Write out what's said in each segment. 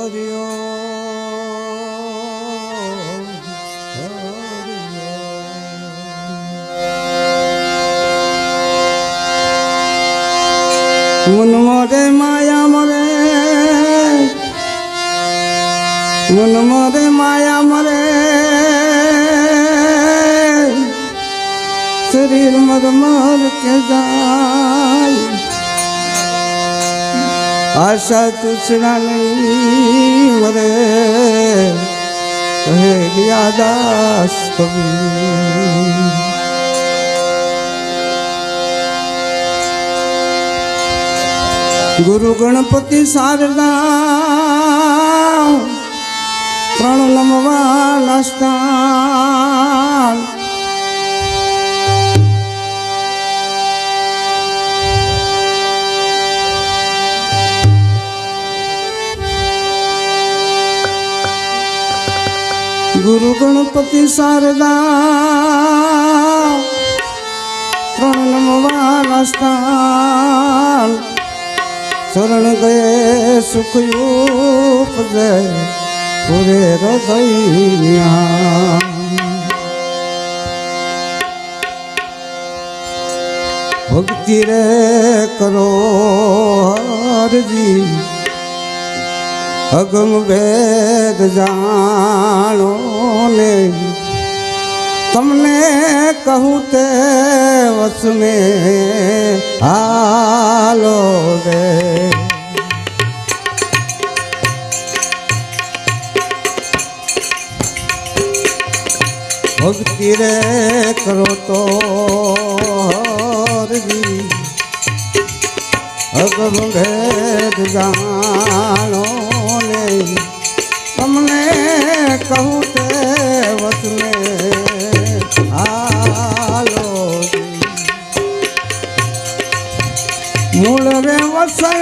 मन मोरे माया मरे, मन मोरे माया मरे, शरीर मर मर के जाए, आशा तुझना नहीं मरे, कहे गया दास कबीर। गुरु गणपति शारदा प्रण नमवा नष्टान, गुरु गणपति शारदा प्रण नमवा नष्टान, शरण गए सुख उपजे पूरे हृदय। भक्ति रे करो हर जी, अगम वेद जानो ने, तमने कहूँ ते वस में हालो रे। भक्ति रे करो तो हर जी, अगम भेद जानो ने, तमने कहूँ ते वस में हालो मूल रे वसन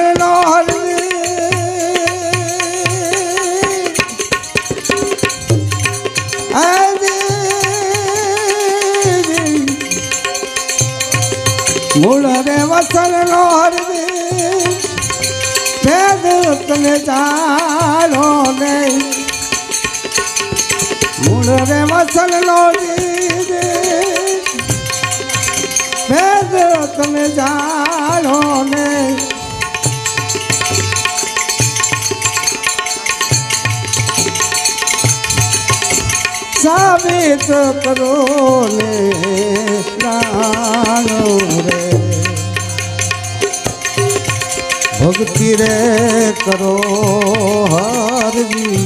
हरदी, मूल रे वसन हरदी, भेद तने जानो नहीं, मूल रे वसन दीदी, भेद तने जानो नहीं। साबित करो ने प्राणो रे, भक्ति रे करो हर जी,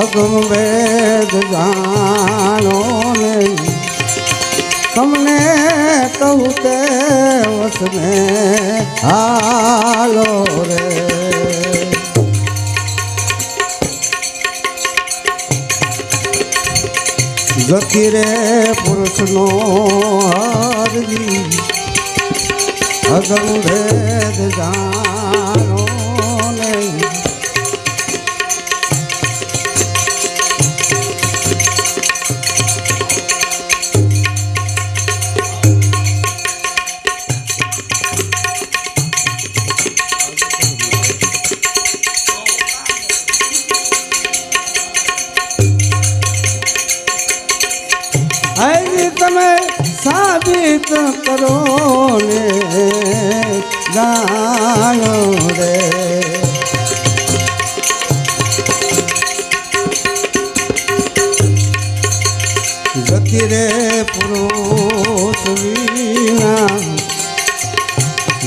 अगम वेद जानो ने, तमने कहूँ ते वस में हालो रे। गति रे पुरुष नो हर जी, अगम वेद जानो नहीं, तमें साबित करो ने जानो रे। गति रे पुरुष वीना,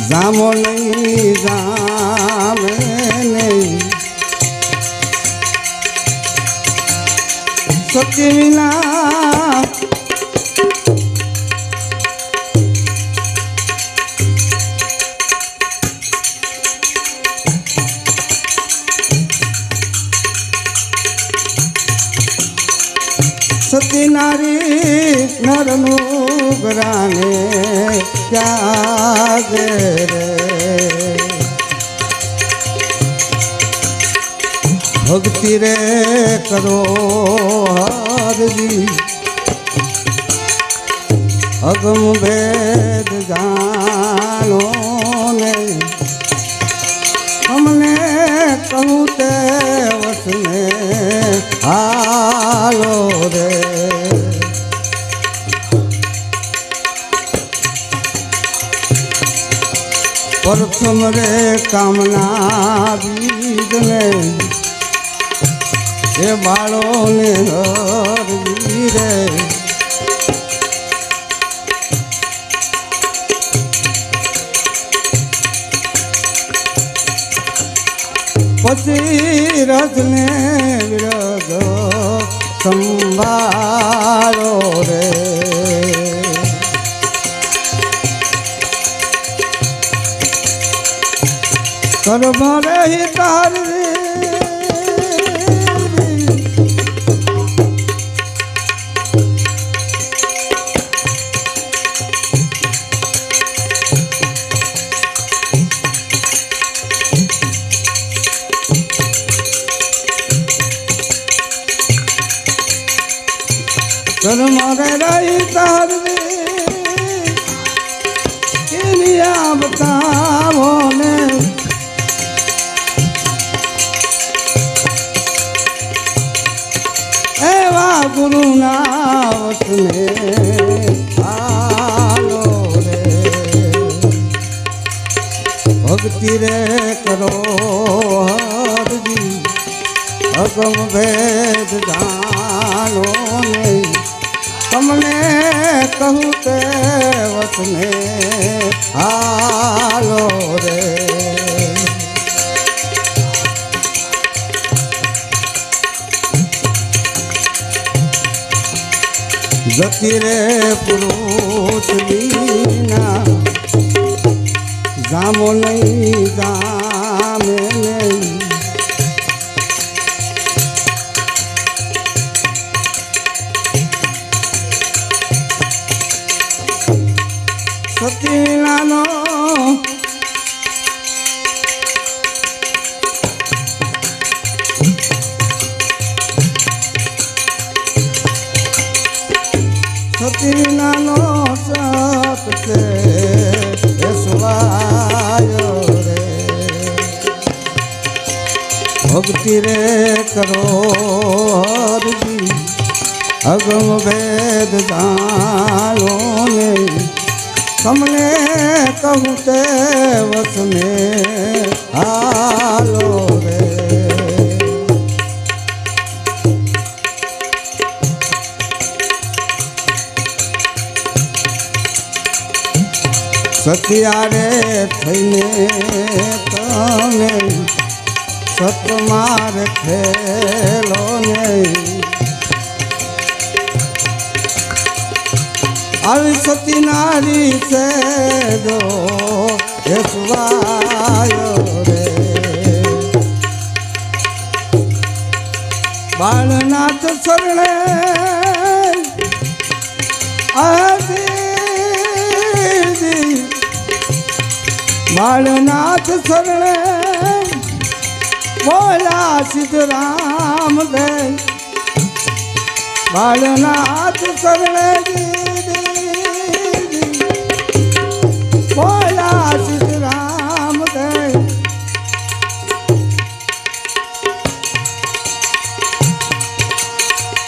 जामो नहीं जामे नहीं, सत्य विना सती नारी नरनु गराने त्यागे रे, भक्ति रे करो हर जी, अगम वेद जानो ने, हमने कहूँ ते प्रथम रे कामना बीज ने ये बालों ने हर वीरे पसी रस ने विरध संभालो रे कर्म रही तार कर्म रही तार किनिया बताओ ने गुरु नावत में आलो रे भक्ति रे करो हर जी अगम भेद जानो नहीं तुमने कहूँ ते वत में आलो रे जति रे पुरुष बीना जामो नहीं जामे नहीं सती नानो सती नानो सत से स्वायो रे भक्ति रे करो हर जी अगम वेद जानो ने तुमने कहूँ ते वस में आलो रे सतियारे थईने तमे सतमार खेलो ने આવી સતી નારી से जो यशवायो रे बालनाथ शरणे आदि बालनाथ शरणे बोला सिद्धराम दे बालनाथ शरणे बोला सिद्धराम दे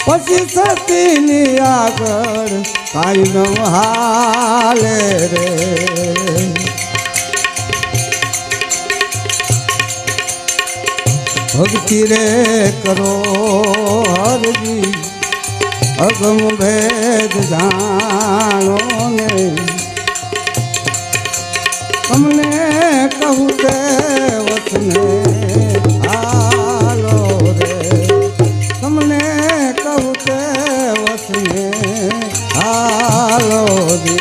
पछी सतीनी आगळ काई न हाले रे भक्ति रे करो हर जी अगम भेद जानो ने हमने कहू ते वचने आलो रे हमने कहू ते वचने आलो रे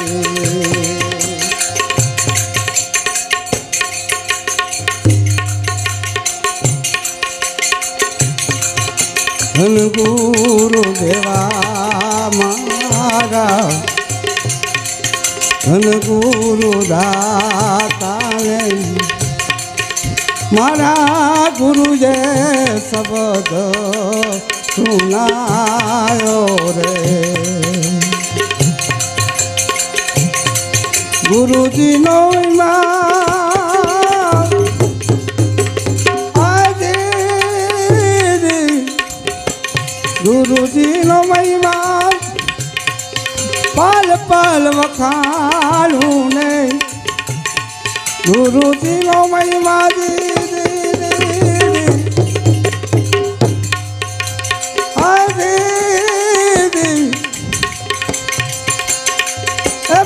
धन गुरु देवा मारा धन गुरु दाता ने मारा गुरु जे शब्द सुनायो रे गुरु जी नो गुरु जी नो महिमा पल पल वखाणू ने ગુરુજીનો મહિમા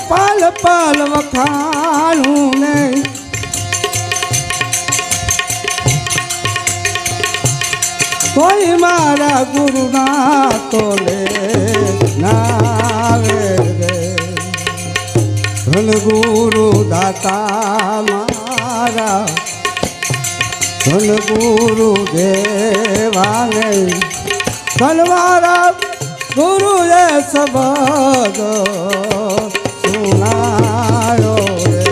પાલ પાલ વખાણું ને કોઈ મારા ગુરુના તોલે નાવે રે ધન ગુરુ દાતા મારા ધન ગુરુ દેવાને ધન મારા ગુરુએ શબ્દ સુનાયો રે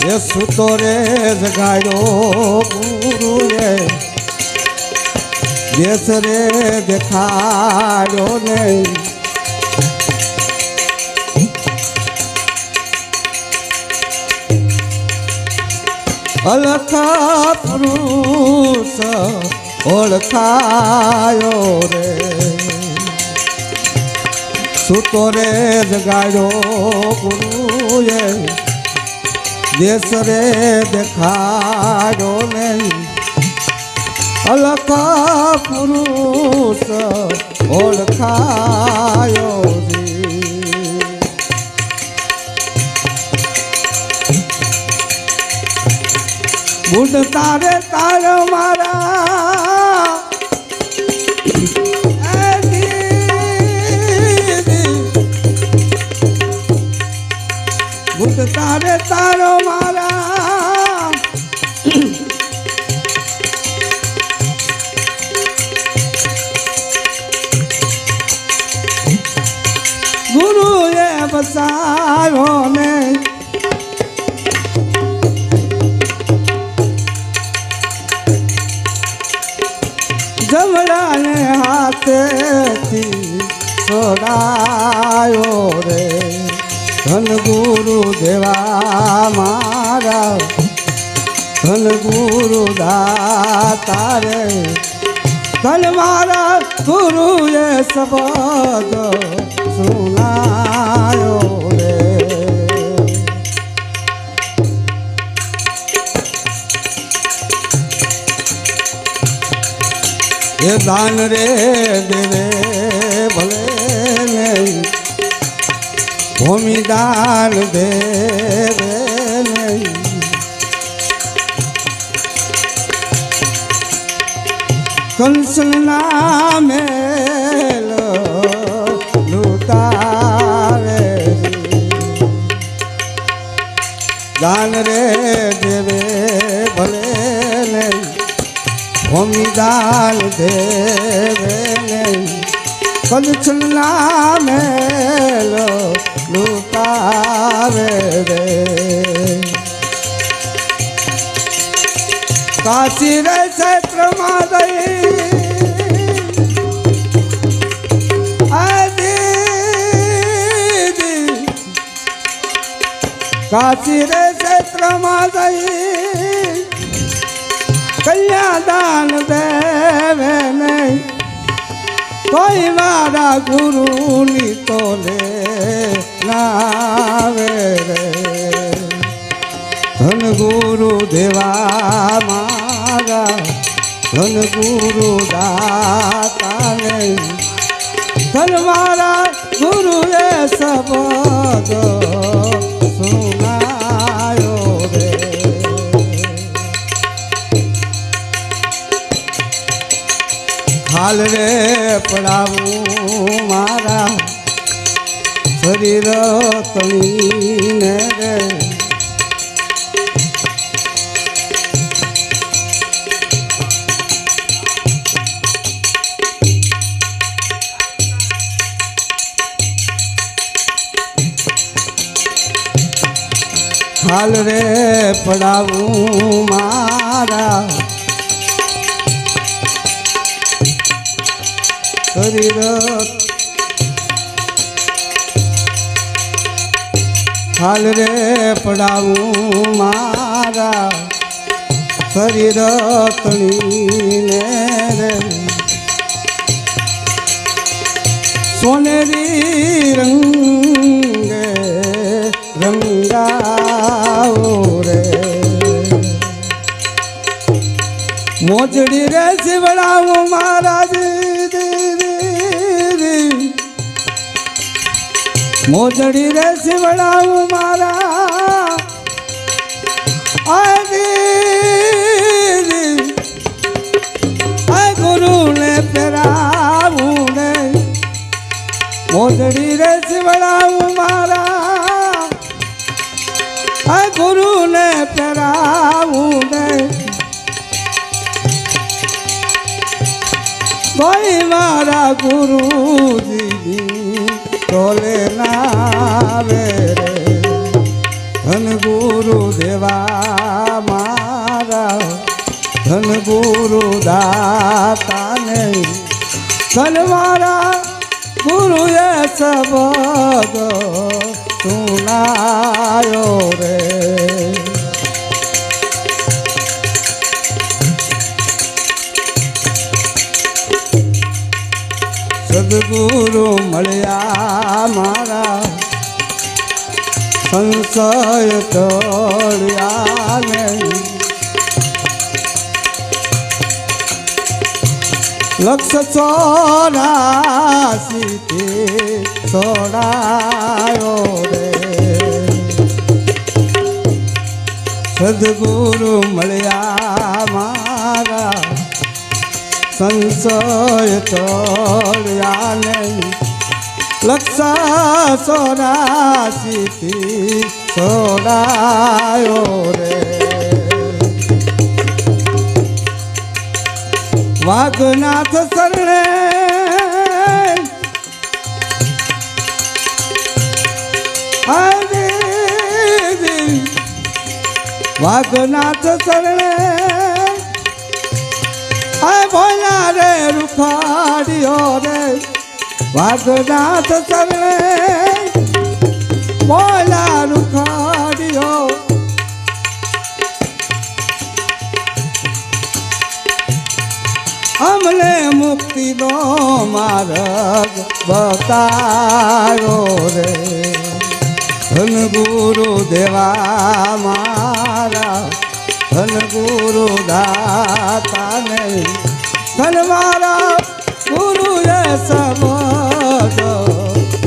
એ સુતો રે જગાડ્યો ગુરુએ દેશ રે દેખાડ્યો ને અલખ પુરુષ ઓળખાયો રે સુતો રે જગાડ્યો ગુરુએ દેશ રે દેખાડ્યો ને અલખ પુરુષ ઓળખાયો રે બુડ તારે તાર મારા બુડ તારે તારો મારા ગુરુએ બસાવ્યો ને જમડાને હાથેથી છોડાયો રે ધન ગુરુ દેવા મારા ધન ગુરુ દાતા રે ધન મારા ગુરુએ શબ્દ સુનાયો રે એ દાન રે દેવે ભલે નહીં ભૂમિ દાન દેવે નહીં કંસન નામે લૂટાવે દાન રે દેવે ભલે નહીં ભૂમિ દાન દેવે નહીં કંસન નામે લૂટાવે રે કાશી રે ક્ષેત્રમાં કાશી રે ક્ષેત્રમાં જઈ કન્યાદાન દેવે નહીં કોઈ મારા ગુરુની તોલે નાવે રે ધન ગુરુ દેવા મારા ધન ગુરુ દાતા નહીં ધન મારા ગુરુએ શબ્દ સુનાયો રે હાલ રે પડાવું મારા શરીર તણીને રે હાલ રે પડાવું મારા શરીર હાલ રે પડાવું મારા શરીર તણીને રે સોનેરી રંગે રંગાઓ રે મોજડી રે શિવડાવું મહારાજ મોજડી રે શિવડાવું મારા આ ગુરુ ને પહેરાવું ને મોજડી રે શિવડાવું મારા આ ગુરુ ને પહેરાવું ને કોઈ મારા ગુરુજી તોલે નાવે રે ધન ગુરુ દેવા મારા ધન ગુરુ દાતા ને ધન મારા ગુરુએ શબ્દ સુનાયો રે સદગુરુ મળ્યા મારા સંશય ટળ્યા નહીં લક્ષ 84 થી છોડાયો રે સદગુરુ મળ્યા મારા સંશય ટળ્યા નહીં લક્ષ 84 થી છોડાયો રે વાઘનાથ શરણે વાઘનાથ શરણે આ ભોલા રે રૂખાડ્યો રે વાઘનાથ શરણે ભોલા રૂખાડ્યો અમને મુક્તિનો માર્ગ બતાવ્યો રે ધન ગુરુ દેવા મારા ધન ગુરુ દાતા ને ધન મારા ગુરુએ શબ્દ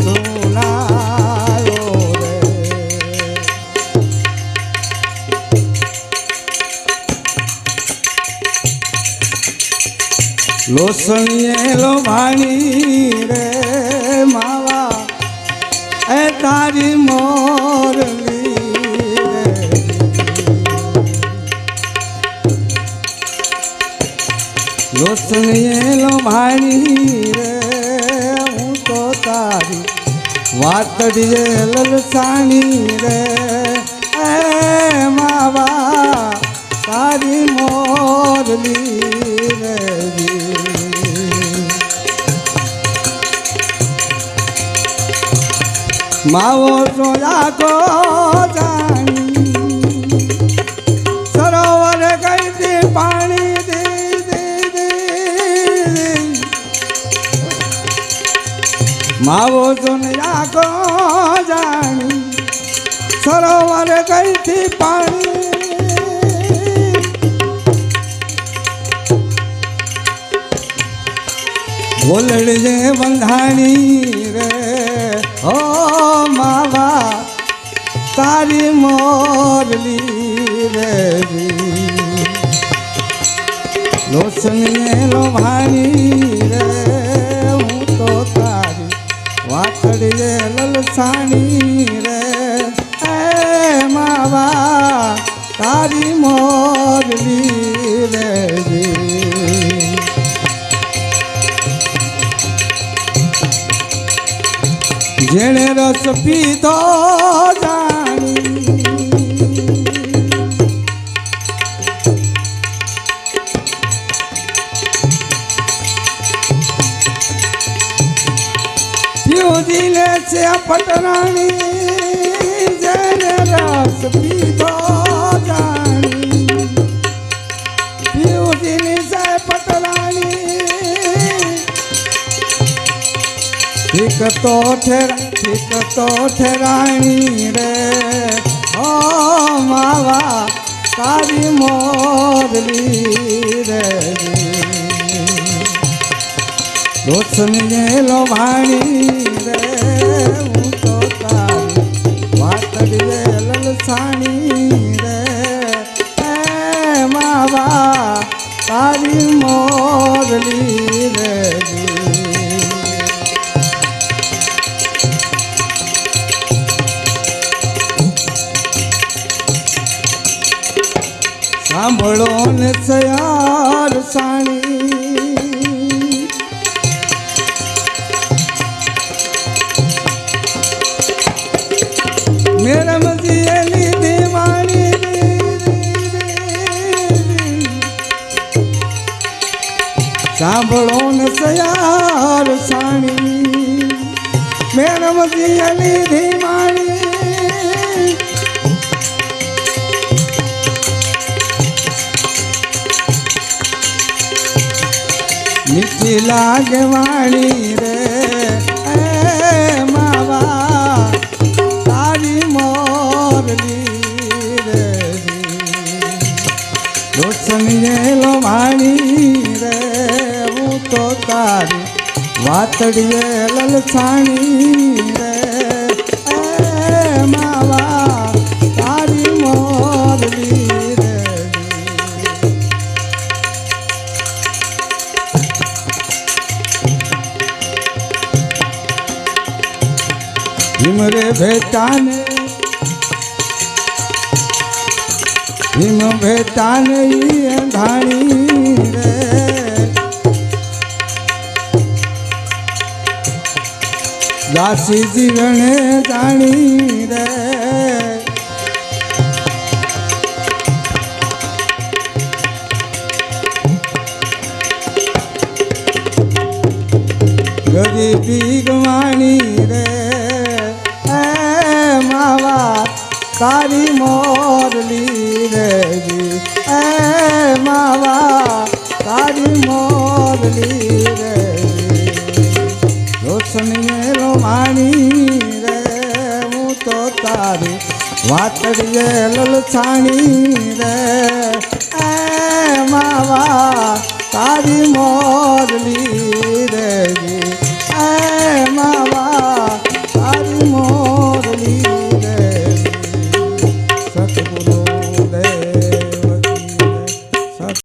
સુનાયો રે લોસણીએ લોભાણી રે માવા એ તારી મોરલી રે લોસણીએ લોભાણી રે હું તો તારી વાતડીએ લલસાણી રે એ માવા તારી મોરલી રે માવો સોયા કો જાણી સરોવર ગઈ દી પાણી દી માવો સોયા કો જાણી સરોવર ગઈ દી પાણી બોલડ જે બંધાણી રે ઓ માવા તારી મોરલી રે લોસણીએ લોભાણી રે હું તો તારી વાતડીએ લલસાણી રે એ માવા તારી મોરલી રે જેણે રસ પીધો જાણી પ્યુજીને છે પટરાણી જેણે રસ પીધો જાણી પ્યુજીની છે પટરાણી ઠીક તો ઠેરાણી રે ઓ માવા તારી મોરલી રે રોશની લોભાણી રે હું તો તારી વાતડીએ લલસાણી રે માવા તારી મોરલી રે સાંભળો ને સયાર સાણી મેરમજીએ લીધી વાણી સાંભળો ને સયાર સાણી મેરમજીએ લીધી વાણી મીઠી લાગે વાણી રે માવા તારી મોરલી રે રોશનીએ લોભાણી રે હું તો તારી વાતડીએ લલસાણી રે માવા તારી મોરલી હિમરે ભેટાને હિમ ભેટાને ધાણી રે દાસી જીવણે જાણી રે ગરીબી ગવાણી રે માવા તારી મોરલી રે માવા તારી મોરલી રે રોશનીએ લોભાણી રે હું તો તારી વાતડીએ લલસાણી રે માવા તારી મોર